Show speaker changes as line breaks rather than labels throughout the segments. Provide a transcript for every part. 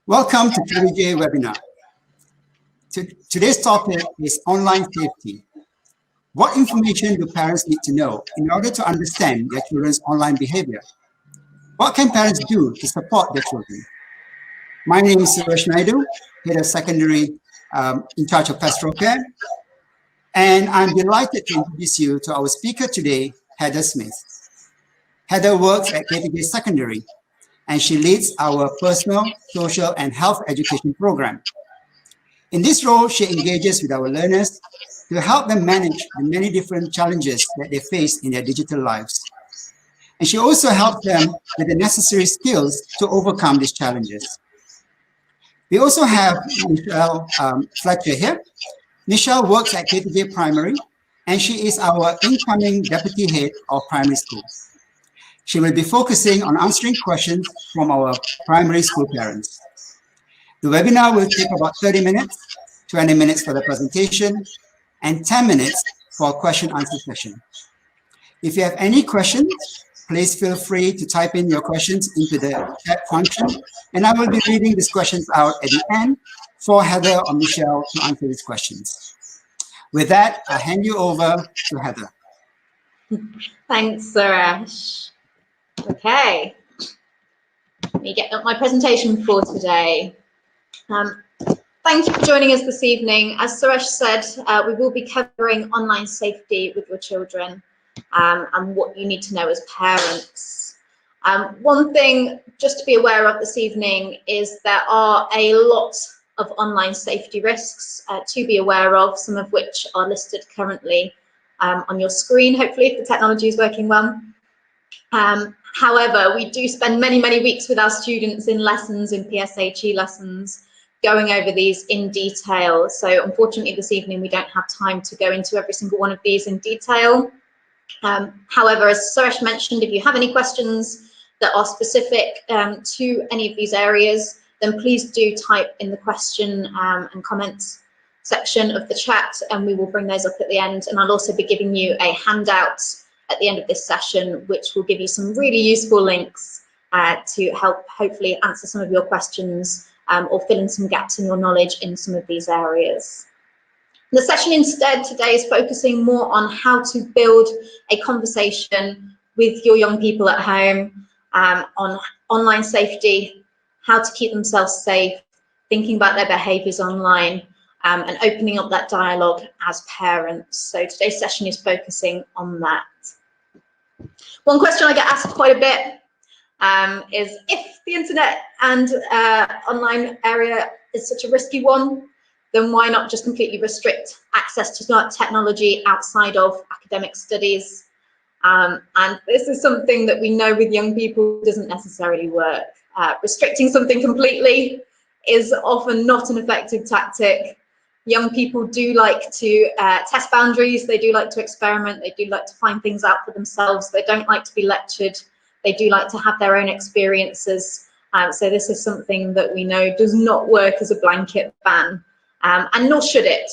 Welcome to KTJ webinar. Today's topic is online safety. What information do parents need to know in order to understand their children's online behavior? What can parents do to support their children? My name is Suresh Naidu, Head of Secondary in charge of Pastoral Care. And I'm delighted to introduce you to our speaker today, Heather Smith. Heather works at KTJ Secondary, and she leads our personal, social, and health education program. In this role, she engages with our learners to help them manage the many different challenges that they face in their digital lives. And she also helps them with the necessary skills to overcome these challenges. We also have Michelle Fletcher here. Michelle works at KTJ Primary, and she is our incoming Deputy Head of Primary School. She will be focusing on answering questions from our primary school parents. The webinar will take about 30 minutes, 20 minutes for the presentation, and 10 minutes for a question-answer session. If you have any questions, please feel free to type in your questions into the chat function, and I will be reading these questions out at the end for Heather or Michelle to answer these questions. With that, I'll hand you over to Heather.
Thanks, Suresh. Okay, let me get up my presentation for today. Thank you for joining us this evening. As Suresh said, we will be covering online safety with your children and what you need to know as parents. One thing just to be aware of this evening is there are a lot of online safety risks to be aware of, some of which are listed currently on your screen, hopefully, if the technology is working well. However, we do spend many weeks with our students in lessons, in PSHE lessons, going over these in detail. So unfortunately this evening we don't have time to go into every single one of these in detail. However, as Suresh mentioned, if you have any questions that are specific to any of these areas, then please do type in the question and comments section of the chat, and we will bring those up at the end. And I'll also be giving you a handout at the end of this session, which will give you some really useful links to help hopefully answer some of your questions or fill in some gaps in your knowledge in some of these areas. The session instead today is focusing more on how to build a conversation with your young people at home on online safety, how to keep themselves safe, thinking about their behaviours online, and opening up that dialogue as parents. So today's session is focusing on that. One question I get asked quite a bit is, if the internet and online area is such a risky one, then why not just completely restrict access to technology outside of academic studies? And this is something that we know with young people doesn't necessarily work. Restricting something completely is often not an effective tactic. Young people do like to test boundaries, they do like to experiment, they do like to find things out for themselves, they don't like to be lectured, they do like to have their own experiences. So this is something that we know does not work as a blanket ban, and nor should it,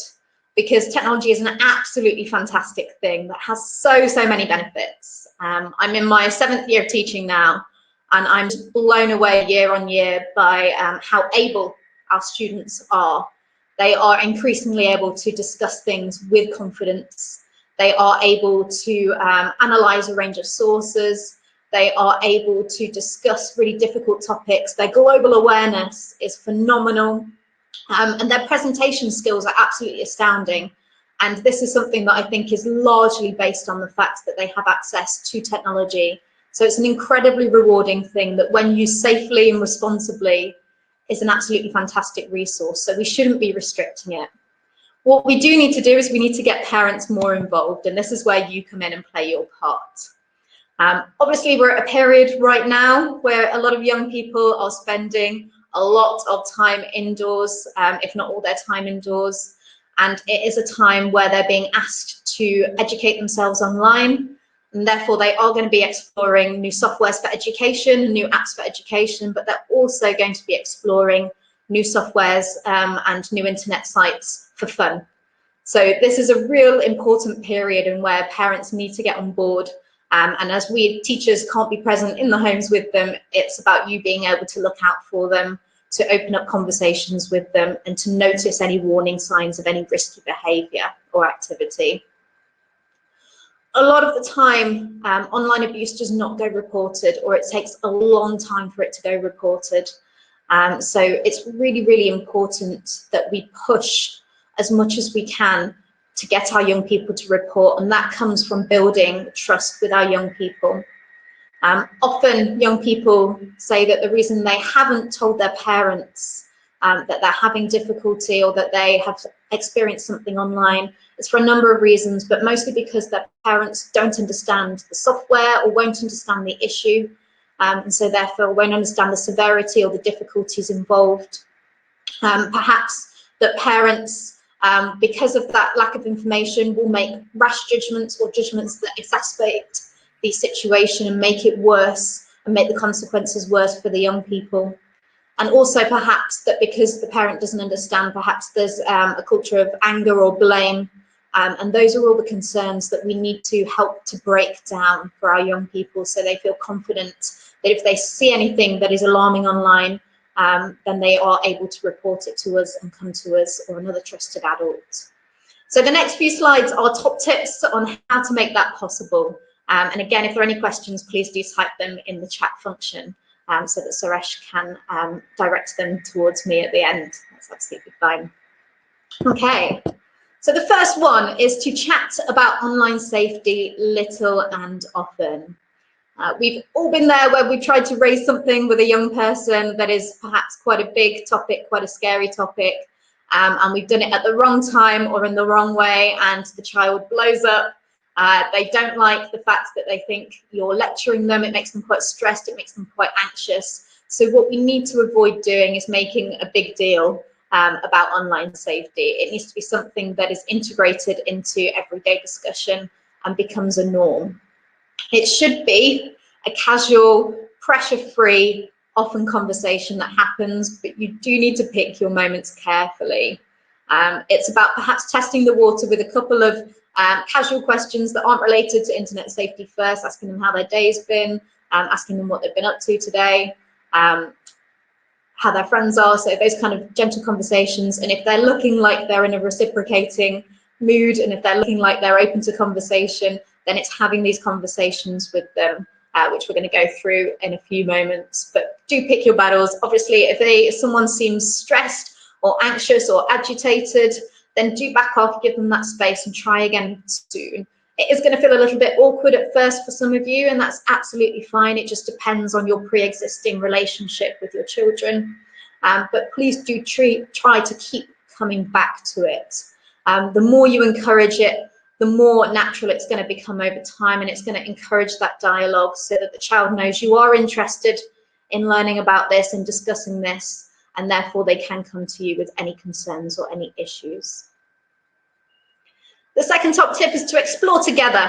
because technology is an absolutely fantastic thing that has so many benefits. I'm in my 7th year of teaching now, and I'm just blown away year on year by how able our students are. They are increasingly able to discuss things with confidence. They are able to analyze a range of sources. They are able to discuss really difficult topics. Their global awareness is phenomenal. And their presentation skills are absolutely astounding. And this is something that I think is largely based on the fact that they have access to technology. So it's an incredibly rewarding thing that, when used safely and responsibly, is an absolutely fantastic resource. So we shouldn't be restricting it. What we do need to do is we need to get parents more involved, and this is where you come in and play your part. Obviously, we're at a period right now where a lot of young people are spending a lot of time indoors, if not all their time indoors, and it is a time where they're being asked to educate themselves online, and therefore they are going to be exploring new softwares for education, new apps for education, but they're also going to be exploring new softwares and new internet sites for fun. So this is a real important period in where parents need to get on board. And as we teachers can't be present in the homes with them, it's about you being able to look out for them, to open up conversations with them and to notice any warning signs of any risky behaviour or activity. A lot of the time, online abuse does not go reported, or it takes a long time for it to go reported. So it's really, really important that we push as much as we can to get our young people to report, and that comes from building trust with our young people. Often young people say that the reason they haven't told their parents that they're having difficulty or that they have experienced something online is for a number of reasons, but mostly because their parents don't understand the software or won't understand the issue, and so therefore won't understand the severity or the difficulties involved. Perhaps that parents, because of that lack of information, will make rash judgments or judgments that exacerbate the situation and make it worse and make the consequences worse for the young people. And also perhaps that because the parent doesn't understand, perhaps there's a culture of anger or blame, and those are all the concerns that we need to help to break down for our young people, so they feel confident that if they see anything that is alarming online, then they are able to report it to us and come to us or another trusted adult. So the next few slides are top tips on how to make that possible. And again, if there are any questions, please do type them in the chat function, so that Suresh can direct them towards me at the end. That's absolutely fine. Okay, so the first one is to chat about online safety little and often. We've all been there where we've tried to raise something with a young person that is perhaps quite a big topic, quite a scary topic, and we've done it at the wrong time or in the wrong way, and the child blows up. They don't like the fact that they think you're lecturing them. It makes them quite stressed. It makes them quite anxious. So what we need to avoid doing is making a big deal about online safety. It needs to be something that is integrated into everyday discussion and becomes a norm. It should be a casual, pressure-free, often conversation that happens, but you do need to pick your moments carefully. It's about perhaps testing the water with a couple of casual questions that aren't related to internet safety first, asking them how their day's been, asking them what they've been up to today, how their friends are, so those kind of gentle conversations. And if they're looking like they're in a reciprocating mood, and if they're looking like they're open to conversation, then it's having these conversations with them, which we're going to go through in a few moments. But do pick your battles. Obviously, if someone seems stressed or anxious or agitated, then do back off, give them that space and try again soon. It is going to feel a little bit awkward at first for some of you, and that's absolutely fine. It just depends on your pre-existing relationship with your children. But please do try to keep coming back to it. The more you encourage it, the more natural it's going to become over time, and it's going to encourage that dialogue so that the child knows you are interested in learning about this and discussing this, and therefore they can come to you with any concerns or any issues. The second top tip is to explore together.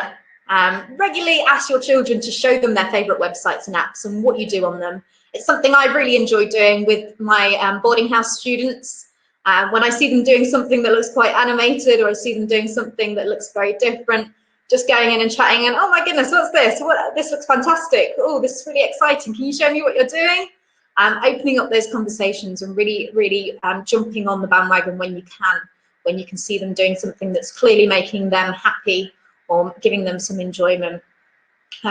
Regularly ask your children to show them their favourite websites and apps and what you do on them. It's something I really enjoy doing with my boarding house students. When I see them doing something that looks quite animated, or I see them doing something that looks very different, just going in and chatting and, oh my goodness, what's this? This looks fantastic. Oh, this is really exciting. Can you show me what you're doing? Opening up those conversations and really jumping on the bandwagon when you can see them doing something that's clearly making them happy or giving them some enjoyment.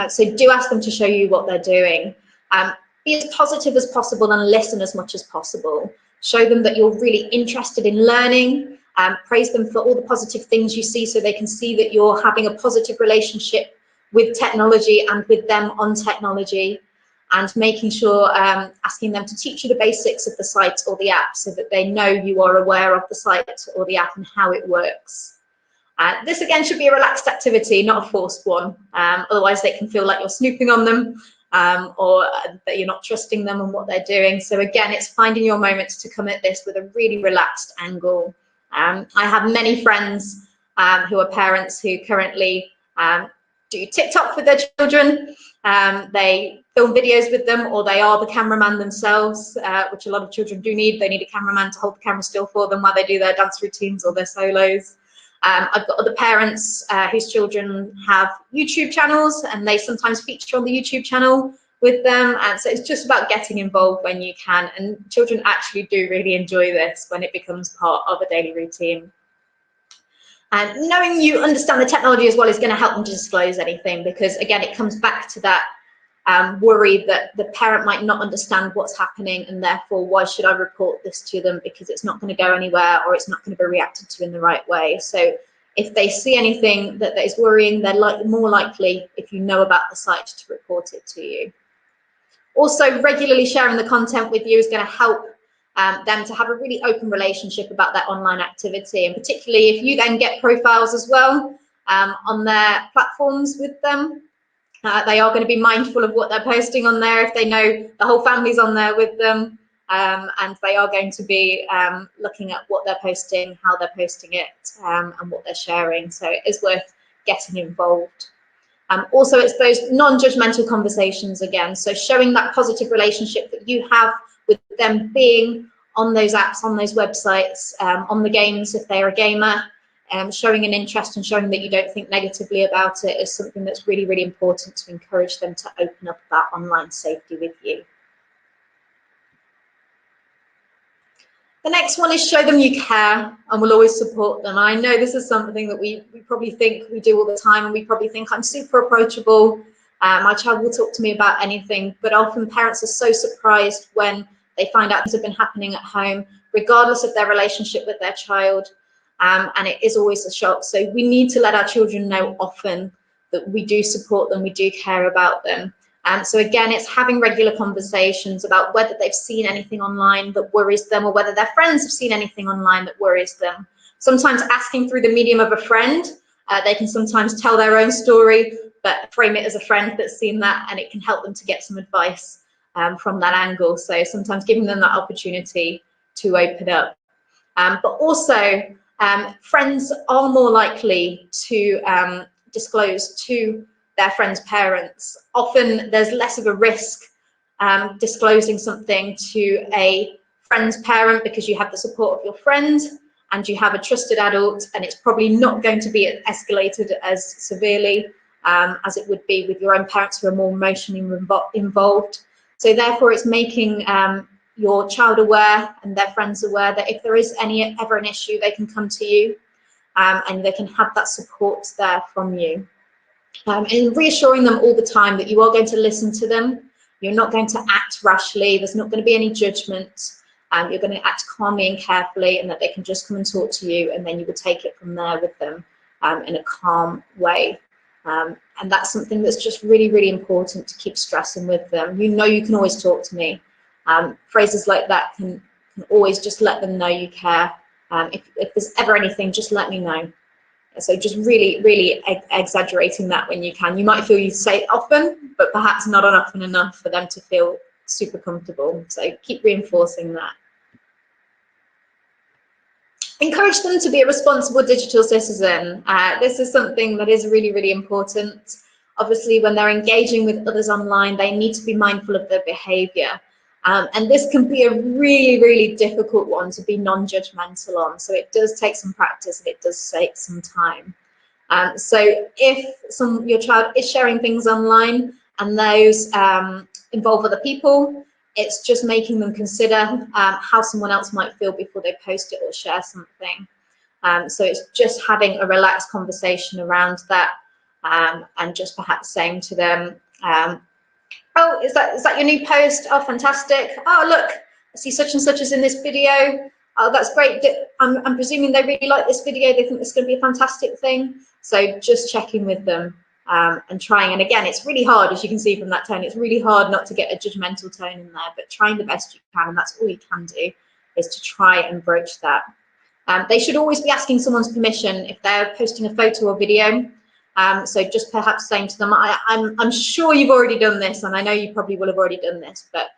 So do ask them to show you what they're doing. Be as positive as possible and listen as much as possible. Show them that you're really interested in learning. Praise them for all the positive things you see, so they can see that you're having a positive relationship with technology and with them on technology. And making sure, asking them to teach you the basics of the site or the app so that they know you are aware of the site or the app and how it works. This again should be a relaxed activity, not a forced one. Otherwise they can feel like you're snooping on them, or that you're not trusting them and what they're doing. So again, it's finding your moments to come at this with a really relaxed angle. I have many friends who are parents who currently do TikTok with their children. They film videos with them, or they are the cameraman themselves, which a lot of children do need. They need a cameraman to hold the camera still for them while they do their dance routines or their solos. I've got other parents whose children have YouTube channels, and they sometimes feature on the YouTube channel with them. And so it's just about getting involved when you can, and children actually do really enjoy this when it becomes part of a daily routine. And knowing you understand the technology as well is going to help them to disclose anything, because again, it comes back to that worry that the parent might not understand what's happening, and therefore why should I report this to them, because it's not going to go anywhere or it's not going to be reacted to in the right way. So if they see anything that is worrying, they're more likely, if you know about the site, to report it to you. Also, regularly sharing the content with you is going to help them to have a really open relationship about their online activity, and particularly if you then get profiles as well on their platforms with them. They are going to be mindful of what they're posting on there if they know the whole family's on there with them, and they are going to be looking at what they're posting, how they're posting it, and what they're sharing. So it is worth getting involved. Also, it's those non-judgmental conversations again, so showing that positive relationship that you have with them being on those apps, on those websites, on the games if they're a gamer. Showing an interest and showing that you don't think negatively about it is something that's really, really important to encourage them to open up that online safety with you. The next one is show them you care and will always support them. I know this is something that we probably think we do all the time, and we probably think I'm super approachable. My child will talk to me about anything, but often parents are so surprised when they find out things have been happening at home, regardless of their relationship with their child. And it is always a shock. So we need to let our children know often that we do support them, we do care about them. So again, it's having regular conversations about whether they've seen anything online that worries them, or whether their friends have seen anything online that worries them. Sometimes asking through the medium of a friend, they can sometimes tell their own story, but frame it as a friend that's seen that, and it can help them to get some advice from that angle. So sometimes giving them that opportunity to open up. But also, friends are more likely to disclose to their friends' parents. Often there's less of a risk disclosing something to a friend's parent, because you have the support of your friend and you have a trusted adult, and it's probably not going to be escalated as severely as it would be with your own parents who are more emotionally involved. So therefore it's making your child aware and their friends aware that if there is ever an issue, they can come to you and they can have that support there from you. And reassuring them all the time that you are going to listen to them, you're not going to act rashly, there's not going to be any judgment, you're going to act calmly and carefully, and that they can just come and talk to you, and then you would take it from there with them in a calm way. And that's something that's just really, really important to keep stressing with them. You know you can always talk to me. Phrases like that can always just let them know you care. If there's ever anything, just let me know. So just really, really exaggerating that when you can. You might feel you say it often, but perhaps not often enough for them to feel super comfortable. So keep reinforcing that. Encourage them to be a responsible digital citizen. This is something that is really, really important. Obviously, when they're engaging with others online, they need to be mindful of their behaviour. And this can be a really, really difficult one to be non-judgmental on. So it does take some practice and it does take some time. So if your child is sharing things online and those involve other people, it's just making them consider how someone else might feel before they post it or share something. So it's just having a relaxed conversation around that, and just perhaps saying to them, oh, is that your new post? Oh, fantastic. Oh, look, I see such and such is in this video. Oh, that's great. I'm presuming they really like this video. They think it's going to be a fantastic thing. So just checking with them and trying. And again, it's really hard, as you can see from that tone, it's really hard not to get a judgmental tone in there, but trying the best you can. And that's all you can do, is to try and broach that. They should always be asking someone's permission if they're posting a photo or video. So just perhaps saying to them, I'm sure you've already done this, and I know you probably will have already done this, but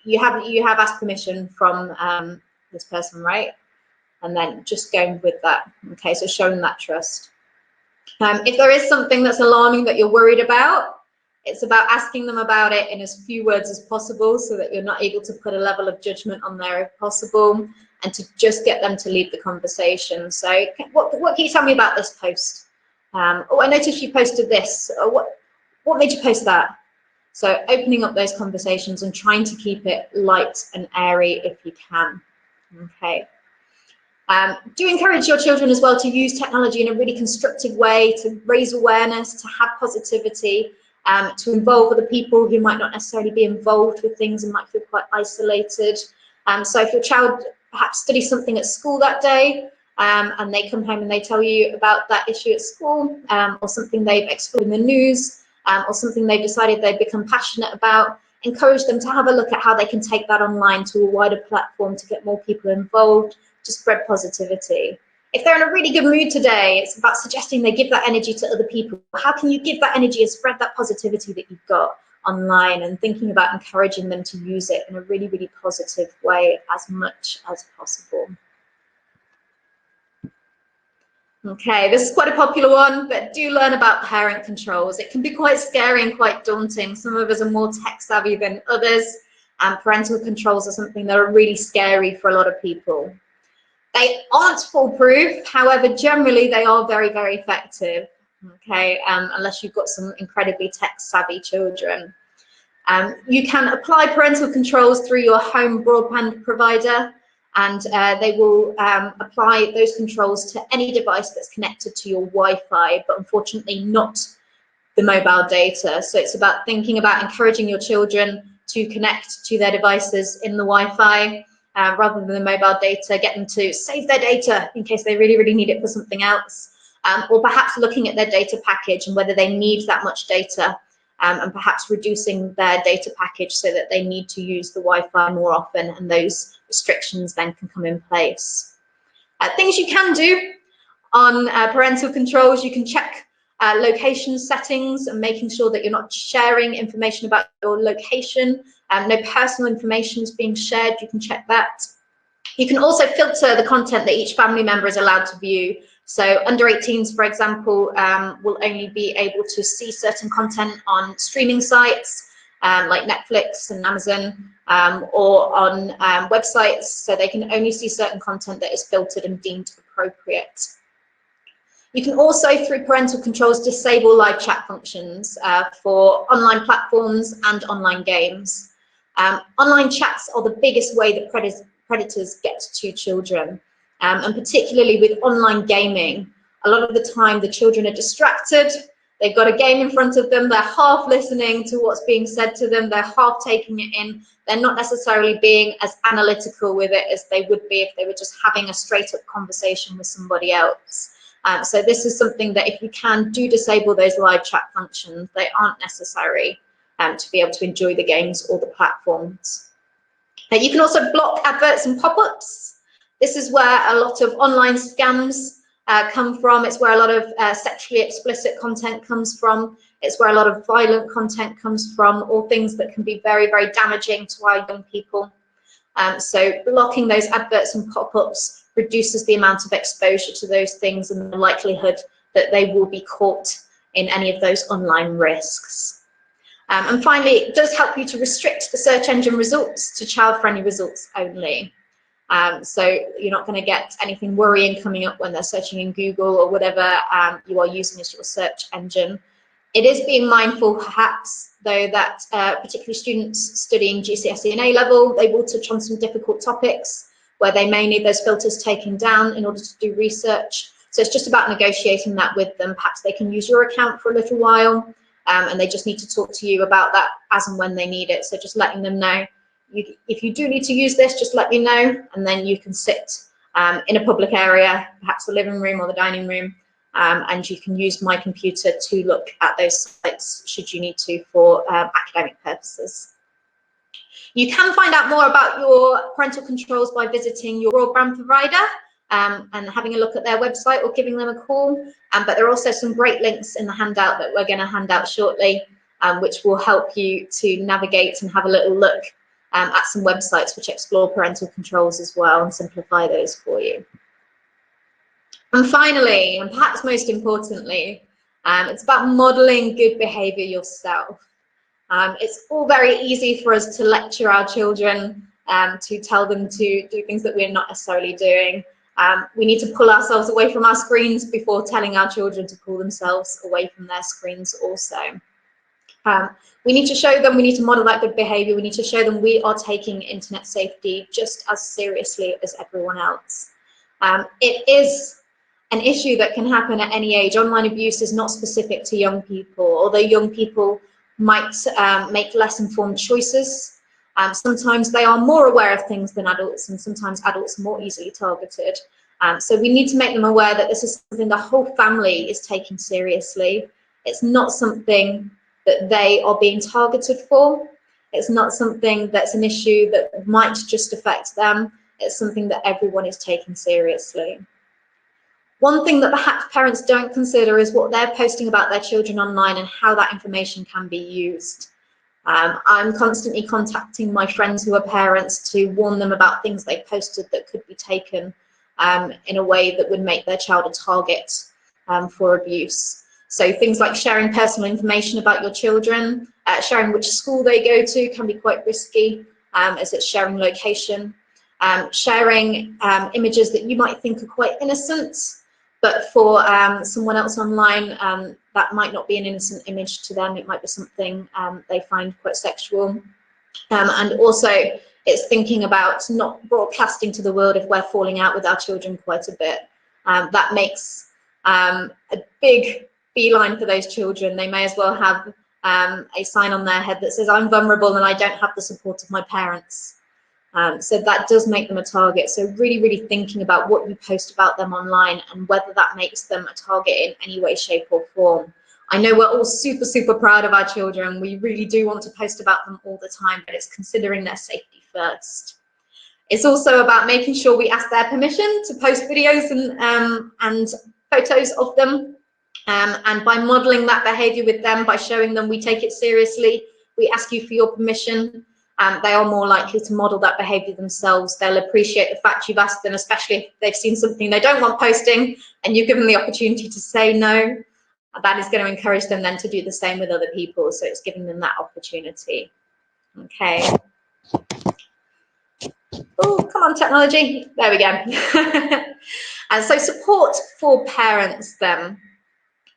you have asked permission from this person, right? And then just going with that. Okay, so showing that trust. If there is something that's alarming that you're worried about, it's about asking them about it in as few words as possible, so that you're not able to put a level of judgment on there if possible, and to just get them to lead the conversation. So what can you tell me about this post? Oh, I noticed you posted this. What made you post that? So opening up those conversations and trying to keep it light and airy if you can. Okay. Do encourage your children as well to use technology in a really constructive way, to raise awareness, to have positivity, to involve other people who might not necessarily be involved with things and might feel quite isolated. So if your child perhaps studies something at school that day, and they come home and they tell you about that issue at school, or something they've explored in the news, or something they've decided they've become passionate about, encourage them to have a look at how they can take that online to a wider platform to get more people involved, to spread positivity. If they're in a really good mood today, it's about suggesting they give that energy to other people. How can you give that energy and spread that positivity that you've got online, and thinking about encouraging them to use it in a really, really positive way as much as possible. Okay, this is quite a popular one, but do learn about parent controls. It can be quite scary and quite daunting. Some of us are more tech savvy than others, and parental controls are something that are really scary for a lot of people. They aren't foolproof, however, generally they are very, very effective, okay, unless you've got some incredibly tech-savvy children. You can apply parental controls through your home broadband provider, and they will apply those controls to any device that's connected to your Wi-Fi, but unfortunately not the mobile data. So it's about thinking about encouraging your children to connect to their devices in the Wi-Fi, rather than the mobile data, get them to save their data in case they really, really need it for something else, or perhaps looking at their data package and whether they need that much data, and perhaps reducing their data package so that they need to use the Wi-Fi more often, and those restrictions then can come in place. Things you can do on parental controls: you can check location settings and making sure that you're not sharing information about your location. No personal information is being shared. You can check that. You can also filter the content that each family member is allowed to view. So under 18s, for example, will only be able to see certain content on streaming sites like Netflix and Amazon, or on websites, so they can only see certain content that is filtered and deemed appropriate. You can also, through parental controls, disable live chat functions for online platforms and online games. Online chats are the biggest way that predators get to children, and particularly with online gaming. A lot of the time the children are distracted, they've got a game in front of them, they're half listening to what's being said to them, they're half taking it in, they're not necessarily being as analytical with it as they would be if they were just having a straight up conversation with somebody else. So this is something that, if you can, do disable those live chat functions. They aren't necessary to be able to enjoy the games or the platforms. You can also block adverts and pop-ups. This is where a lot of online scams come from. It's where a lot of sexually explicit content comes from. It's where a lot of violent content comes from, or things that can be very, very damaging to our young people. So blocking those adverts and pop-ups reduces the amount of exposure to those things and the likelihood that they will be caught in any of those online risks. And finally, it does help you to restrict the search engine results to child-friendly results only. So you're not going to get anything worrying coming up when they're searching in Google or whatever you are using as your search engine. It is being mindful, perhaps, though, that particularly students studying GCSE and A-level, they will touch on some difficult topics where they may need those filters taken down in order to do research. So it's just about negotiating that with them. Perhaps they can use your account for a little while, and they just need to talk to you about that as and when they need it. So just letting them know, if you do need to use this, just let me know, and then you can sit in a public area, perhaps the living room or the dining room, and you can use my computer to look at those sites should you need to for academic purposes. You can find out more about your parental controls by visiting your broadband provider and having a look at their website or giving them a call. But there are also some great links in the handout that we're going to hand out shortly, which will help you to navigate and have a little look at some websites which explore parental controls as well and simplify those for you. And finally, and perhaps most importantly, it's about modeling good behavior yourself. It's all very easy for us to lecture our children, to tell them to do things that we're not necessarily doing. We need to pull ourselves away from our screens before telling our children to pull themselves away from their screens also. We need to show them, we need to model that good behaviour, we need to show them we are taking internet safety just as seriously as everyone else. It is an issue that can happen at any age. Online abuse is not specific to young people, although young people might make less informed choices. Sometimes they are more aware of things than adults, and sometimes adults are more easily targeted. So we need to make them aware that this is something the whole family is taking seriously. It's not something that they are being targeted for. It's not something that's an issue that might just affect them. It's something that everyone is taking seriously. One thing that perhaps parents don't consider is what they're posting about their children online and how that information can be used. I'm constantly contacting my friends who are parents to warn them about things they posted that could be taken in a way that would make their child a target for abuse. So things like sharing personal information about your children, sharing which school they go to can be quite risky, as it's sharing location, sharing images that you might think are quite innocent, but for someone else online, that might not be an innocent image to them. It might be something they find quite sexual. And also, it's thinking about not broadcasting to the world if we're falling out with our children quite a bit. That makes a big beeline for those children. They may as well have a sign on their head that says, I'm vulnerable and I don't have the support of my parents. So that does make them a target. So really, really thinking about what you post about them online and whether that makes them a target in any way, shape or form. I know we're all super, super proud of our children. We really do want to post about them all the time, but it's considering their safety first. It's also about making sure we ask their permission to post videos and photos of them. And by modeling that behavior with them, by showing them we take it seriously, we ask you for your permission, they are more likely to model that behavior themselves. They'll appreciate the fact you've asked them, especially if they've seen something they don't want posting and you've given them the opportunity to say no. That is going to encourage them then to do the same with other people. So it's giving them that opportunity. Okay. Oh, come on, technology. There we go. And so support for parents then.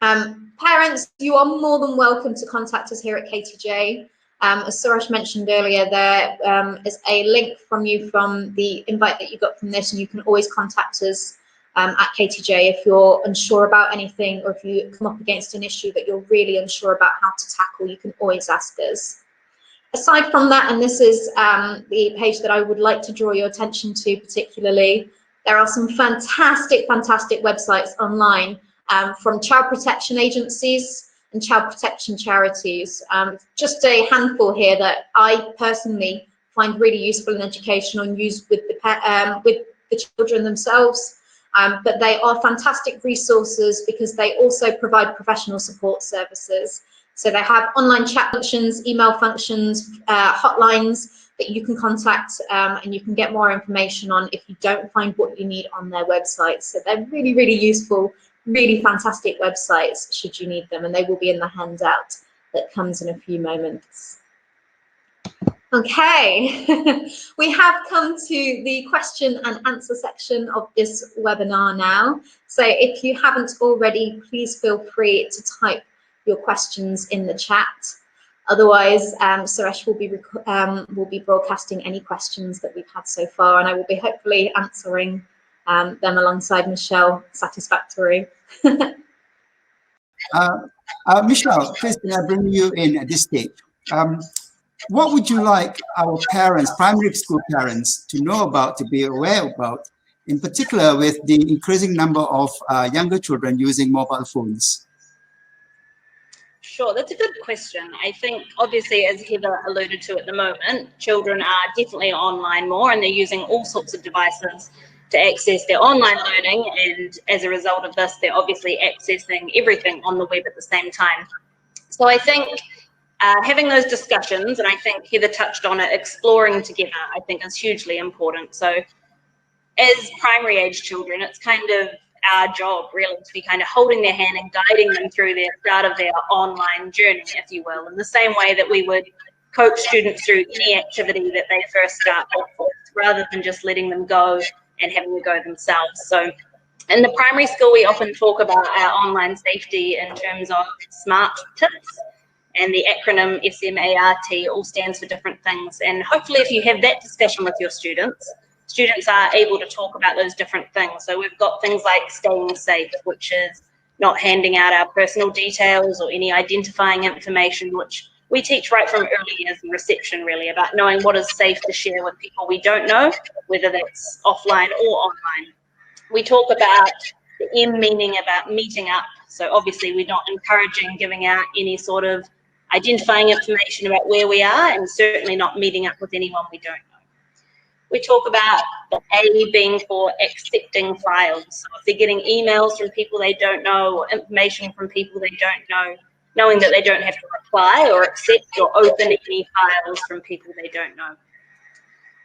Parents, you are more than welcome to contact us here at KTJ. As Suresh mentioned earlier, there is a link from the invite that you got from this, and you can always contact us at KTJ if you're unsure about anything, or if you come up against an issue that you're really unsure about how to tackle, you can always ask us. Aside from that, and this is the page that I would like to draw your attention to particularly, there are some fantastic, fantastic websites online from child protection agencies and child protection charities. Just a handful here that I personally find really useful and educational and use with the children themselves. But they are fantastic resources because they also provide professional support services. So they have online chat functions, email functions, hotlines that you can contact and you can get more information on if you don't find what you need on their website. So they're really, really useful, really fantastic websites should you need them, and they will be in the handout that comes in a few moments. Okay, we have come to the question and answer section of this webinar now. So if you haven't already, please feel free to type your questions in the chat. Otherwise, Suresh will be broadcasting any questions that we've had so far, and I will be hopefully answering them alongside Michelle satisfactorily.
Michelle, please can I bring you in at this stage? What would you like our parents, primary school parents, to know about, to be aware about, in particular with the increasing number of younger children using mobile phones?
Sure, that's a good question. I think, obviously, as Heather alluded to at the moment, children are definitely online more, and they're using all sorts of devices to access their online learning, and as a result of this, they're obviously accessing everything on the web at the same time. So I think having those discussions, and I think Heather touched on it, exploring together, I think is hugely important. So as primary age children, it's kind of our job really to be kind of holding their hand and guiding them through their start of their online journey, if you will, in the same way that we would coach students through any activity that they first start off with, rather than just letting them go and having to go themselves. So in the primary school, we often talk about our online safety in terms of SMART tips. and the acronym SMART all stands for different things. And hopefully if you have that discussion with your students, students are able to talk about those different things. So we've got things like staying safe, which is not handing out our personal details or any identifying information, which we teach right from early years in reception, really, about knowing what is safe to share with people we don't know, whether that's offline or online. We talk about the M meaning about meeting up. So obviously we're not encouraging giving out any sort of identifying information about where we are, and certainly not meeting up with anyone we don't know. We talk about the A being for accepting files. So if they're getting emails from people they don't know or information from people they don't know, knowing that they don't have to reply or accept or open any files from people they don't know.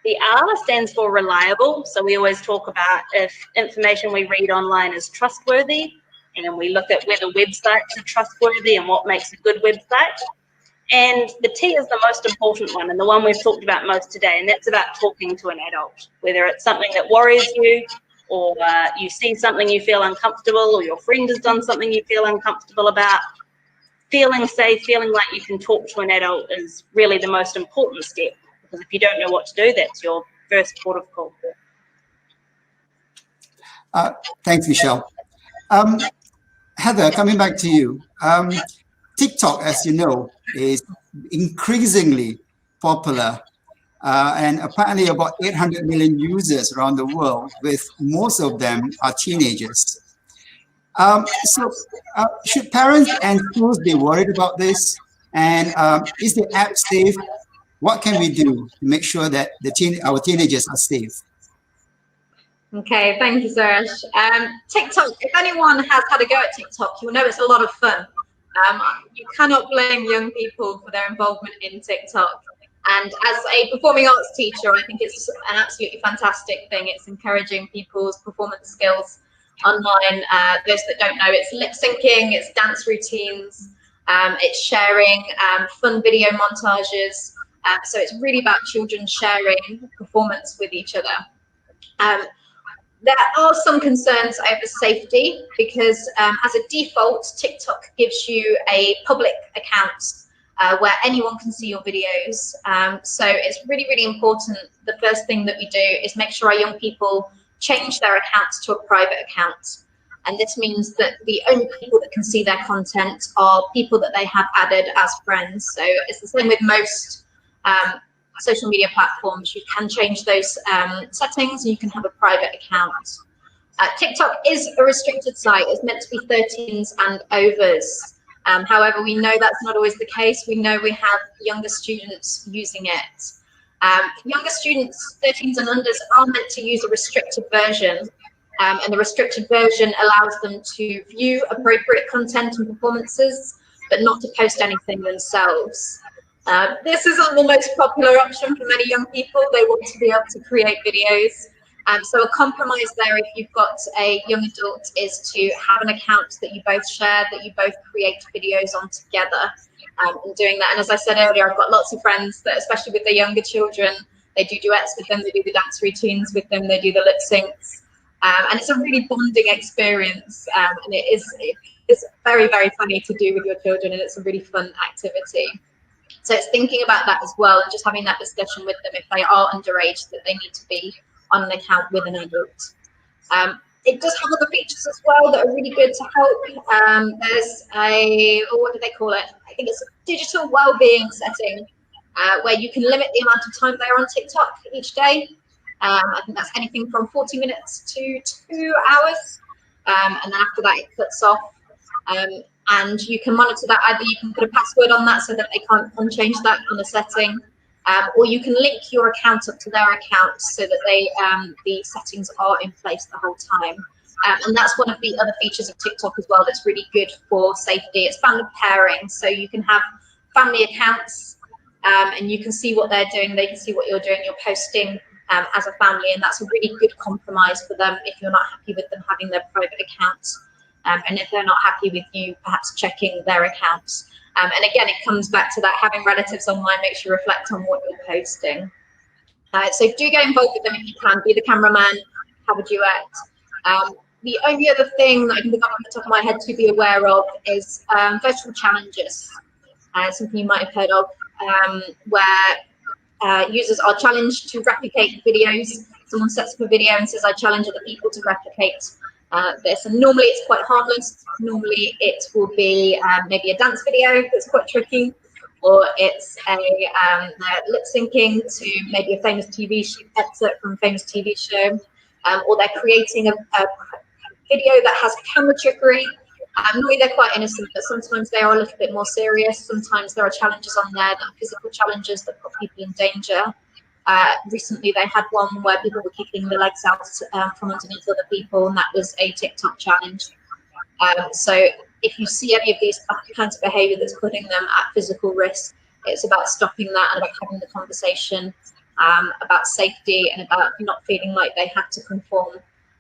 The R stands for reliable. So we always talk about if information we read online is trustworthy, and then we look at whether websites are trustworthy and what makes a good website. And the T is the most important one, and the one we've talked about most today, and that's about talking to an adult, whether it's something that worries you, or you see something you feel uncomfortable, or your friend has done something you feel uncomfortable about. Feeling safe, feeling like you can talk to an adult is really the most important step, because if you don't know what to do, that's your first port of call.
Thanks, Michelle. Heather, coming back to you. TikTok, as you know, is increasingly popular, and apparently about 800 million users around the world, with most of them are teenagers. Should parents and schools be worried about this? And is the app safe? What can we do to make sure that our teenagers are safe?
Okay, thank you, Suresh. TikTok, if anyone has had a go at TikTok, you'll know it's a lot of fun. You cannot blame young people for their involvement in TikTok. And as a performing arts teacher, I think it's an absolutely fantastic thing. It's encouraging people's performance skills online. Those that don't know, it's lip syncing, it's dance routines, it's sharing fun video montages. So it's really about children sharing performance with each other. There are some concerns over safety because as a default, TikTok gives you a public account where anyone can see your videos. So it's really, really important. The first thing that we do is make sure our young people change their accounts to a private account. And this means that the only people that can see their content are people that they have added as friends. So it's the same with most social media platforms. You can change those settings, and you can have a private account. TikTok is a restricted site. It's meant to be 13s and overs. However, we know that's not always the case. We know we have younger students using it. Younger students, 13s and unders, are meant to use a restricted version. And the restricted version allows them to view appropriate content and performances, but not to post anything themselves. This isn't the most popular option for many young people. They want to be able to create videos. So a compromise there, if you've got a young adult, is to have an account that you both share, that you both create videos on together, and doing that. And as I said earlier, I've got lots of friends that, especially with the younger children, they do duets with them, they do the dance routines with them, they do the lip syncs. And it's a really bonding experience, and it's very, very funny to do with your children, and it's a really fun activity. So it's thinking about that as well, and just having that discussion with them if they are underage, that they need to be on an account with an adult. It does have other features as well that are really good to help. There's what do they call it? I think it's a digital well-being setting where you can limit the amount of time they're on TikTok each day. I think that's anything from 40 minutes to 2 hours. And then after that, it cuts off. And you can monitor that. Either you can put a password on that so that they can't unchange that on a setting, or you can link your account up to their account so that the settings are in place the whole time. And that's one of the other features of TikTok as well that's really good for safety. It's family pairing, so you can have family accounts, and you can see what they're doing, they can see what you're doing, you're posting as a family, and that's a really good compromise for them if you're not happy with them having their private accounts. And if they're not happy with you, perhaps checking their accounts. And again, it comes back to that, having relatives online makes you reflect on what you're posting. So do get involved with them if you can. Be the cameraman, have a duet. The only other thing that I can think of off the top of my head to be aware of is virtual challenges. something you might have heard of, where users are challenged to replicate videos. Someone sets up a video and says, I challenge other people to replicate this. And normally it's quite harmless. Normally it will be maybe a dance video that's quite tricky, or it's lip syncing to maybe a famous TV excerpt from a famous TV show, or they're creating a video that has camera trickery. Normally they're quite innocent, but sometimes they are a little bit more serious. Sometimes there are challenges on there that are physical challenges that put people in danger. Recently they had one where people were kicking the legs out from underneath other people, and that was a TikTok challenge. So if you see any of these kinds of behaviour that's putting them at physical risk, it's about stopping that and about having the conversation about safety and about not feeling like they have to conform,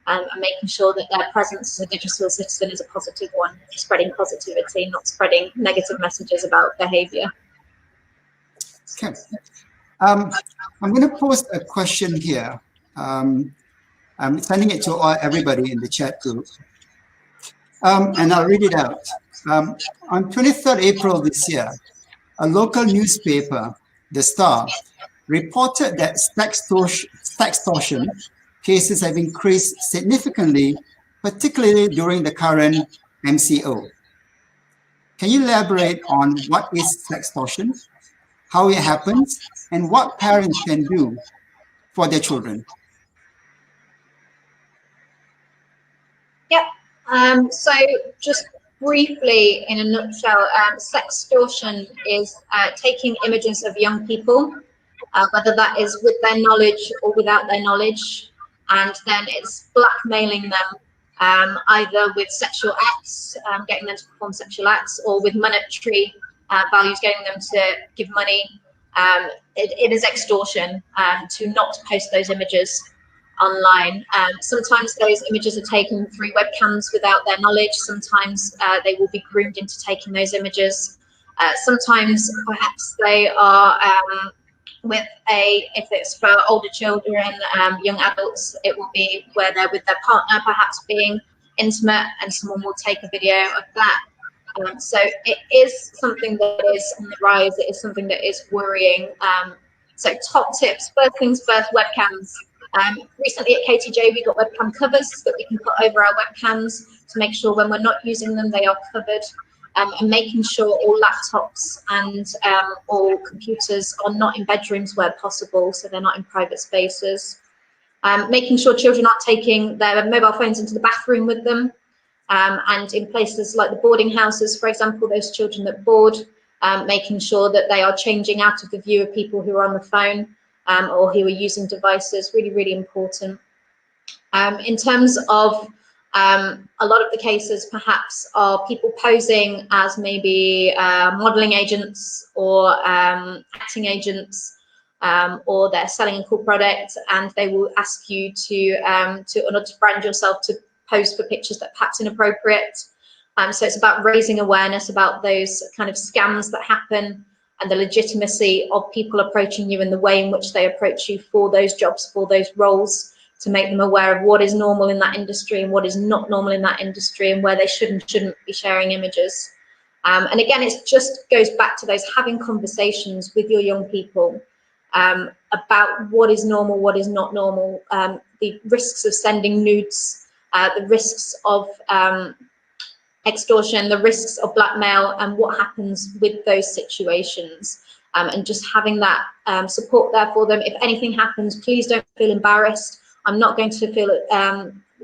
and making sure that their presence as a digital citizen is a positive one, spreading positivity, not spreading negative messages about behaviour.
Okay. I'm going to post a question here. I'm sending it to everybody in the chat group. And I'll read it out. On 23rd April this year, a local newspaper, The Star, reported that sextortion cases have increased significantly, particularly during the current MCO. Can you elaborate on what is sextortion, how it happens, and what parents can do for their children?
Yep. So just briefly, in a nutshell, sextortion is taking images of young people, whether that is with their knowledge or without their knowledge, and then it's blackmailing them, either with sexual acts, getting them to perform sexual acts, or with monetary values, getting them to give money. It is extortion to not post those images online. Sometimes those images are taken through webcams without their knowledge. Sometimes they will be groomed into taking those images. Sometimes perhaps they are if it's for older children, young adults, it will be where they're with their partner, perhaps being intimate, and someone will take a video of that. So it is something that is on the rise. It is something that is worrying. So top tips, first things first, webcams. Recently at KTJ we got webcam covers that we can put over our webcams to make sure when we're not using them they are covered, and making sure all laptops and all computers are not in bedrooms where possible, so they're not in private spaces. Making sure children aren't taking their mobile phones into the bathroom with them, and in places like the boarding houses, for example, those children that board, making sure that they are changing out of the view of people who are on the phone, or who are using devices. Really, really important. In terms of a lot of the cases perhaps are people posing as maybe modeling agents or acting agents, or they're selling a cool product, and they will ask you to in order to brand yourself, to post for pictures that perhaps inappropriate. So it's about raising awareness about those kind of scams that happen, and the legitimacy of people approaching you and the way in which they approach you for those jobs, for those roles, to make them aware of what is normal in that industry and what is not normal in that industry, and where they should and shouldn't be sharing images. And again, it just goes back to those having conversations with your young people about what is normal, what is not normal, the risks of sending nudes, the risks of extortion, the risks of blackmail, and what happens with those situations, and just having that support there for them. If anything happens, please don't feel embarrassed. I'm not going to feel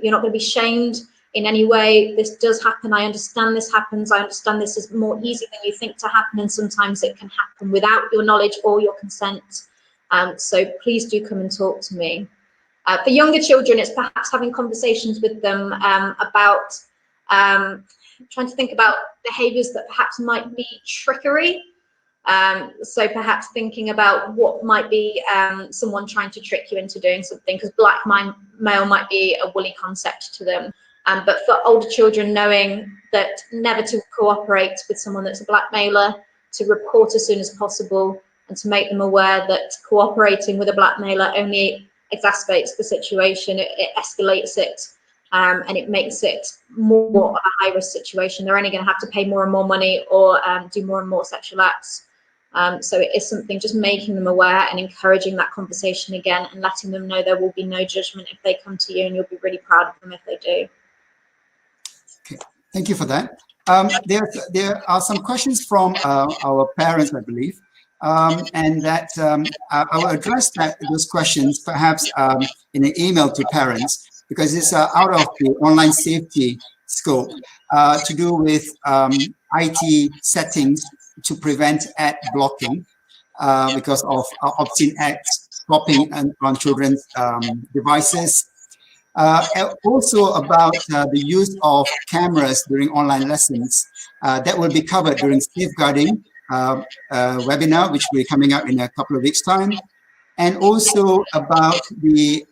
you're not going to be shamed in any way. This does happen. I understand this happens. I understand this is more easy than you think to happen, and sometimes it can happen without your knowledge or your consent. So please do come and talk to me. For younger children, it's perhaps having conversations with them about trying to think about behaviours that perhaps might be trickery. So perhaps thinking about what might be someone trying to trick you into doing something, because blackmail might be a woolly concept to them. But for older children, knowing that never to cooperate with someone that's a blackmailer, to report as soon as possible, and to make them aware that cooperating with a blackmailer only exacerbates the situation, it escalates it. and it makes it more of a high-risk situation. They're only going to have to pay more and more money or do more and more sexual acts. So it is something, just making them aware and encouraging that conversation again, and letting them know there will be no judgment if they come to you, and you'll be really proud of them if they do.
Okay, thank you for that. There are some questions from our parents, I believe, and that I will address those questions perhaps in an email to parents, because it's out of the online safety scope to do with IT settings to prevent ad blocking because of obscene ads popping on children's devices. Also about the use of cameras during online lessons. That will be covered during safeguarding webinar, which will be coming out in a couple of weeks' time. And also about the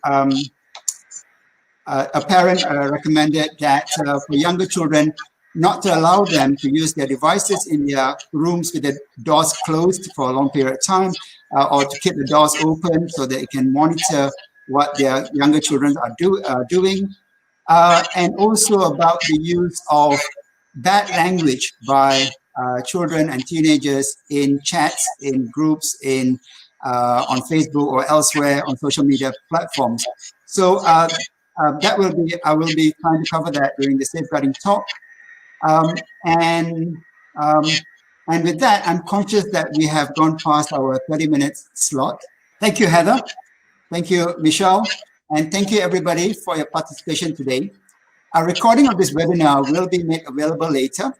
a parent recommended that for younger children, not to allow them to use their devices in their rooms with the doors closed for a long period of time, or to keep the doors open so that it can monitor what their younger children are doing. And also about the use of bad language by children and teenagers in chats, in groups, on Facebook or elsewhere on social media platforms. So that will be, I will be trying to cover that during the safeguarding talk. And with that, I'm conscious that we have gone past our 30-minute slot. Thank you, Heather. Thank you, Michelle. And thank you, everybody, for your participation today. A recording of this webinar will be made available later.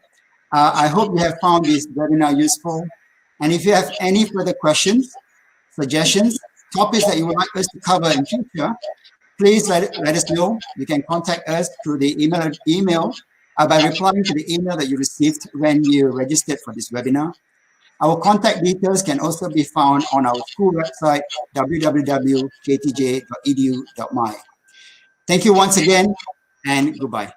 I hope you have found this webinar useful. And if you have any further questions, suggestions, topics that you would like us to cover in future, please let us know. You can contact us through the email by replying to the email that you received when you registered for this webinar. Our contact details can also be found on our school website, www.ktj.edu.my. Thank you once again, and goodbye.